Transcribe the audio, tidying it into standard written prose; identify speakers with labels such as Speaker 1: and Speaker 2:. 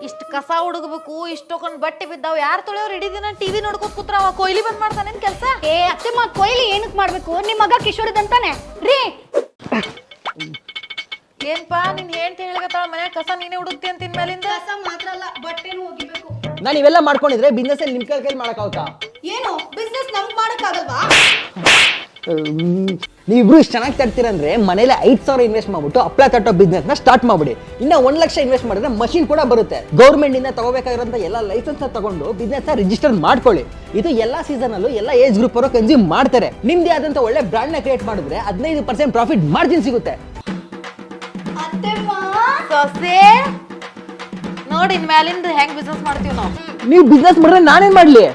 Speaker 1: ಇಷ್ಟ ಕಸ ಹುಡುಗಬೇಕು ಇಷ್ಟೊಂದು ಬಟ್ಟೆ ಬಿದ್ದಾವ್ ಯಾರು ತೊಳೆಯೋರು ಇಡೀ ದಿನ ಟಿವಿ ನೋಡ್ಕೊತ ಕೂತ್ರ ಅವ ಕೊಯ್ಲಿ ಬಂದ್ ಮಾಡ್ತಾನೇನ್ ಕೆಲಸ.
Speaker 2: ಏ ಅತ್ತೆಮ್ಮ ಕೊಯ್ಲಿ ಏನಕ್ ಮಾಡ್ಬೇಕು? ನಿಮ್ ಮಗ ಕಿಶೋರದಂತಾನೆ ರೀ.
Speaker 1: ಏನ್ಪಾ ನಿನ್ ಹೇಳ್ತಿ ಹೇಳ್ಗತ್ತಾಳ ಮನ್ಯಾಗ ಕಸ ನೀನೇ ಹುಡುಕ್ತಿ ಅಂತಿನ ಮೇಲಿಂದ.
Speaker 2: ಕಸ ಮಾತ್ರ ಅಲ್ಲ ಬಟ್ಟೆನೂ ಹೋಗಿಬೇಕು.
Speaker 3: ನಾನು ಇವೆಲ್ಲ ಮಾಡ್ಕೊಂಡಿದ್ರೆ ಬಿಸ್ನೆಸ್ ನಿಮ್ ಕೈಲಿ ಮಾಡಕ್ಕಾಗುತ್ತಾ?
Speaker 2: ಏನು ಬಿಸ್ನೆಸ್ ನಮ್ಗ್ ಮಾಡಕ್ಕಾಗಲ್ವಾ?
Speaker 3: ನೀವಿಬ್ರು ಇಷ್ಟು ಚೆನ್ನಾಗಿ ತರ್ತೀರಂದ್ರೆ ಮನೇಲಿ 5,000 ಇನ್ವೆಸ್ಟ್ ಮಾಡ್ಬಿಟ್ಟು ಹಪ್ಪಳ ತಟ್ಟೋ ಬಿಸ್ನೆಸ್ ನ ಸ್ಟಾರ್ಟ್ ಮಾಡ್ಬಿಡಿ. ಇನ್ನ 1 ಲಕ್ಷ ಇನ್ವೆಸ್ಟ್ ಮಾಡಿದ್ರೆ ಮಷಿನ್ ಕೂಡ ಬರುತ್ತೆ. ಗೌರ್ಮೆಂಟ್ ಇಂದ ತಗೋಬೇಕಾಗಿರೋಂಥ ಎಲ್ಲ ಲೈಸೆನ್ಸ್ ತಗೊಂಡು ಬಿಸ್ನೆಸ್ ರಿಜಿಸ್ಟರ್ ಮಾಡ್ಕೊಳ್ಳಿ. ಇದು ಎಲ್ಲಾ ಸೀಸನ್ ಅಲ್ಲೂ ಎಲ್ಲ ಏಜ್ ಗ್ರೂಪ್ ಅವರು ಕನ್ಸ್ಯೂಮ್ ಮಾಡ್ತಾರೆ. ನಿಮ್ದೇ ಆದಂತ ಒಳ್ಳೆ ಬ್ರಾಂಡ್ ನ ಕ್ರಿಯೇಟ್ ಮಾಡಿದ್ರೆ 15% ಪ್ರಾಫಿಟ್ ಮಾರ್ಜಿನ್ ಸಿಗುತ್ತೆ.
Speaker 1: ಸೊಸೆ ನೋಡಿ ಇನ್ ಮ್ಯಾಲಿಂದ ಹೆಂಗ್ ಬಿಸ್ನೆಸ್ ಮಾಡ್ತೀವಿ ನಾವು.
Speaker 3: ನೀವು ಬಿಸ್ನೆಸ್ ಮಾಡಿದ್ರೆ ನಾನೇನ್ ಮಾಡ್ಲಿ?